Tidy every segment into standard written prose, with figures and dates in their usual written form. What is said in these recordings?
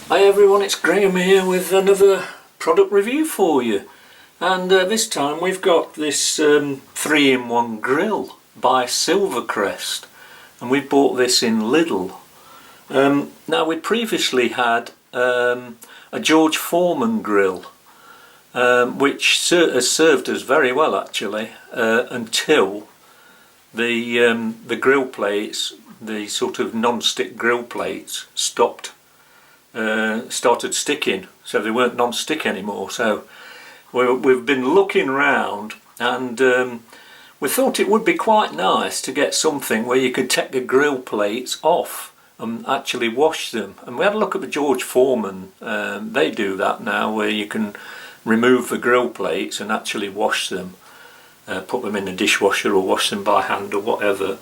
Hi everyone, it's Graham here with another product review for you, and this time we've got this 3-in-1 grill by Crest, and we bought this in Lidl. Now we previously had a George Foreman grill, which has served us very well actually, until the grill plates, the sort of non-stick grill plates, started sticking, so they weren't non-stick anymore. So we've been looking around, and we thought it would be quite nice to get something where you could take the grill plates off and actually wash them. And we had a look at the George Foreman. They do that now, where you can remove the grill plates and actually wash them, put them in the dishwasher or wash them by hand or whatever.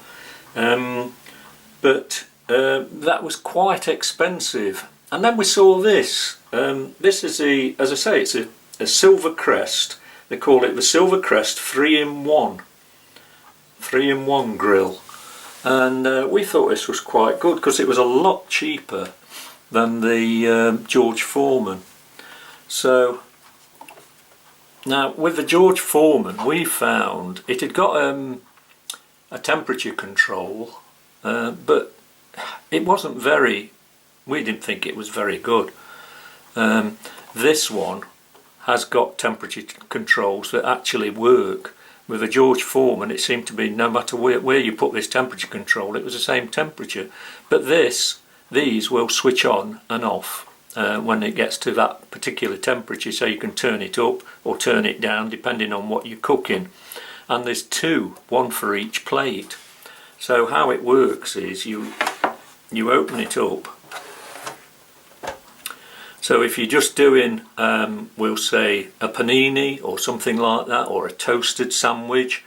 But that was quite expensive. And then we saw this. This is as I say, it's a Crest. They call it the Crest 3-in-1 grill. And we thought this was quite good because it was a lot cheaper than the George Foreman. So now with the George Foreman, we found it had got a temperature control, but it wasn't very. We didn't think it was very good. This one has got temperature controls that actually work. With a George Foreman, it seemed to be no matter where you put this temperature control, it was the same temperature. But these will switch on and off when it gets to that particular temperature, so you can turn it up or turn it down depending on what you're cooking. And there's two, one for each plate. So how it works is you open it up. So if you're just doing, we'll say a panini or something like that, or a toasted sandwich,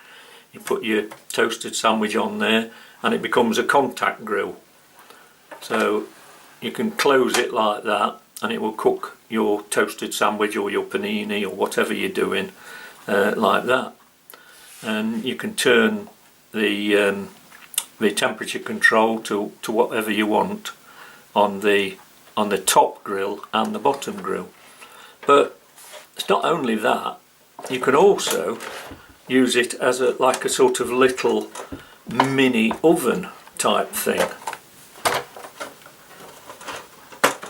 you put your toasted sandwich on there and it becomes a contact grill. So you can close it like that and it will cook your toasted sandwich or your panini or whatever you're doing like that. And you can turn the temperature control to whatever you want on the top grill and the bottom grill. But it's not only that, you can also use it as like a sort of little mini oven type thing,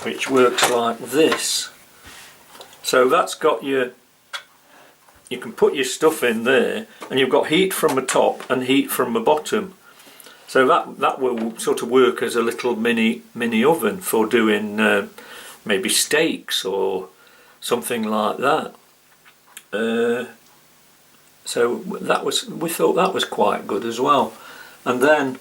which works like this. So that's got you can put your stuff in there, and you've got heat from the top and heat from the bottom. So that will sort of work as a little mini oven for doing maybe steaks or something like that. So we thought that was quite good as well. And then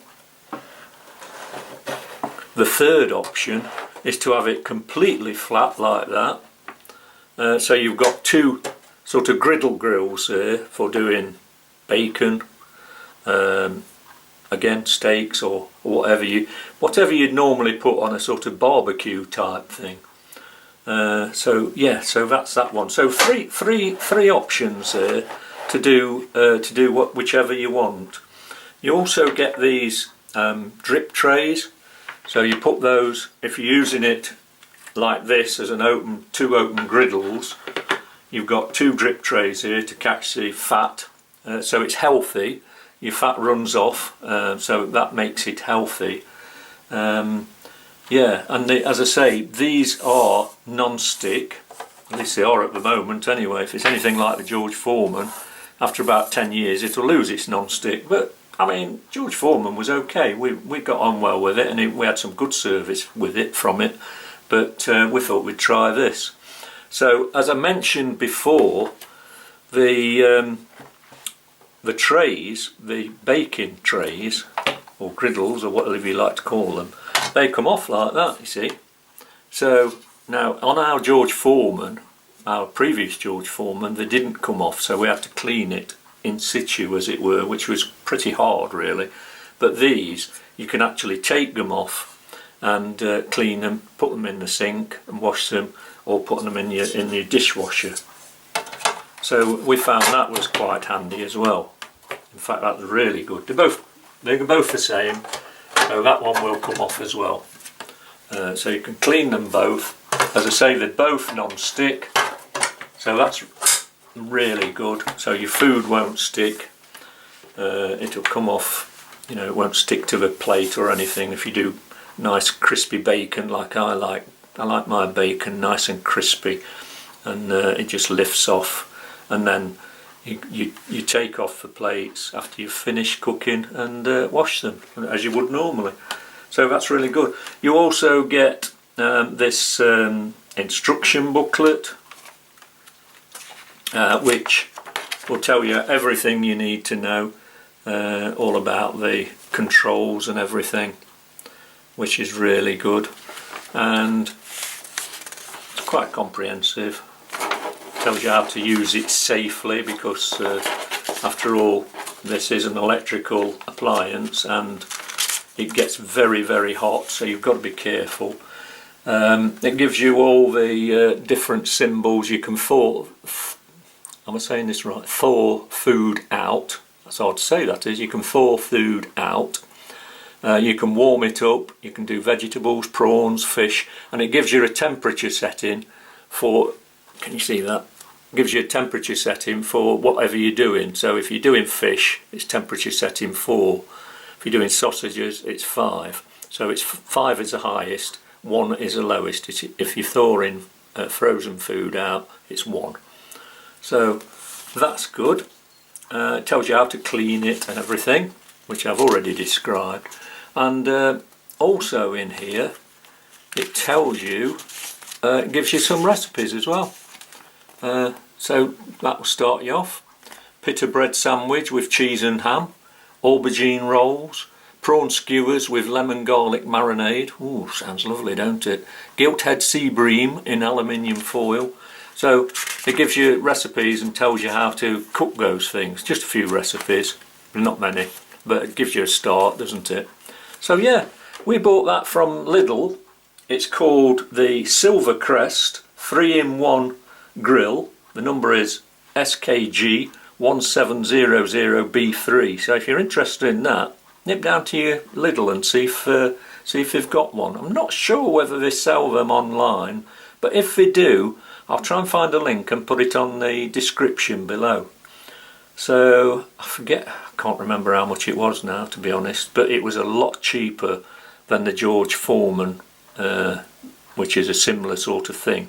the third option is to have it completely flat like that. So you've got two sort of griddle grills there for doing bacon, again steaks or whatever you'd normally put on a sort of barbecue type thing. So yeah, so that's that one. So three options there to do whichever you want. You also get these drip trays. So you put those, if you're using it like this as two open griddles, you've got two drip trays here to catch the fat, so it's healthy. Your fat runs off, so that makes it healthy. Yeah, and as I say, these are non-stick. At least they are at the moment anyway. If it's anything like the George Foreman, after about 10 years it'll lose its non-stick. But I mean, George Foreman was okay. We got on well with it, and we had some good service with it from it. But we thought we'd try this. So as I mentioned before, the trays, the baking trays, or griddles, or whatever you like to call them, they come off like that, you see. So now on our George Foreman, our previous George Foreman, they didn't come off, so we had to clean it in situ, as it were, which was pretty hard really. But these, you can actually take them off and clean them, put them in the sink and wash them, or put them in your dishwasher. So we found that was quite handy as well. In fact, that was really good. They're both the same, so that one will come off as well. So you can clean them both as I say, they're both non-stick, so that's really good. So your food won't stick, it'll come off, you know, it won't stick to the plate or anything. If you do nice crispy bacon like I like my bacon nice and crispy, and it just lifts off, and then you take off the plates after you've finished cooking and wash them as you would normally. So that's really good. You also get this instruction booklet, which will tell you everything you need to know, all about the controls and everything, which is really good, and it's quite comprehensive. Tells you how to use it safely, because after all, this is an electrical appliance and it gets very, very hot, so you've got to be careful. It gives you all the different symbols you can thaw, am I saying this right? Thaw food out. That's hard to say, that is. You can thaw food out. You can warm it up. You can do vegetables, prawns, fish, and it gives you a temperature setting for, can you see that? It gives you a temperature setting for whatever you're doing. So if you're doing fish, it's temperature setting 4. If you're doing sausages, it's 5. So it's 5 is the highest, 1 is the lowest. If you're thawing frozen food out, it's 1. So that's good. It tells you how to clean it and everything, which I've already described. And also in here, it tells you, it gives you some recipes as well. So that will start you off. Pita bread sandwich with cheese and ham, aubergine rolls, prawn skewers with lemon garlic marinade. Ooh, sounds lovely, don't it? Gilt head sea bream in aluminium foil. So it gives you recipes and tells you how to cook those things. Just a few recipes, not many, but it gives you a start, doesn't it? So yeah, we bought that from Lidl. It's called the Silver Crest 3-in-1 grill. The number is SKG 1700B3. So if you're interested in that, nip down to your Lidl and see if they've got one. I'm not sure whether they sell them online, but if they do, I'll try and find a link and put it on the description below. So I can't remember how much it was now, to be honest, but it was a lot cheaper than the George Foreman, which is a similar sort of thing.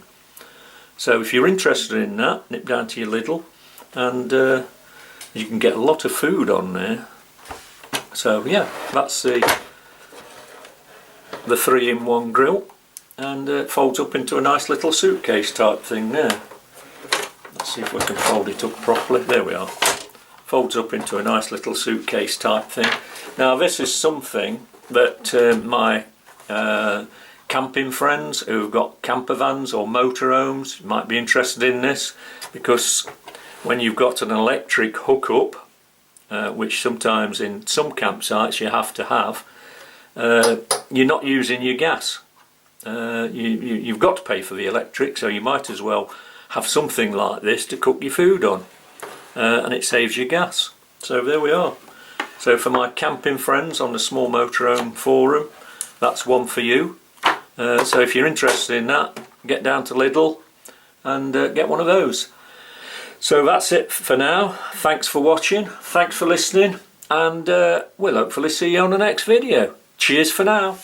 So if you're interested in that, nip down to your Lidl, and you can get a lot of food on there. So yeah, that's the 3-in-1 grill, and it folds up into a nice little suitcase type thing there. Let's see if we can fold it up properly. There we are. Folds up into a nice little suitcase type thing. Now this is something that my camping friends who've got camper vans or motorhomes might be interested in this, because when you've got an electric hookup, which sometimes in some campsites you have to have, you're not using your gas. You've got to pay for the electric, so you might as well have something like this to cook your food on, and it saves you gas. So there we are. So for my camping friends on the Small Motorhome forum, that's one for you. So if you're interested in that, get down to Lidl and get one of those. So that's it for now. Thanks for watching, thanks for listening, and we'll hopefully see you on the next video. Cheers for now.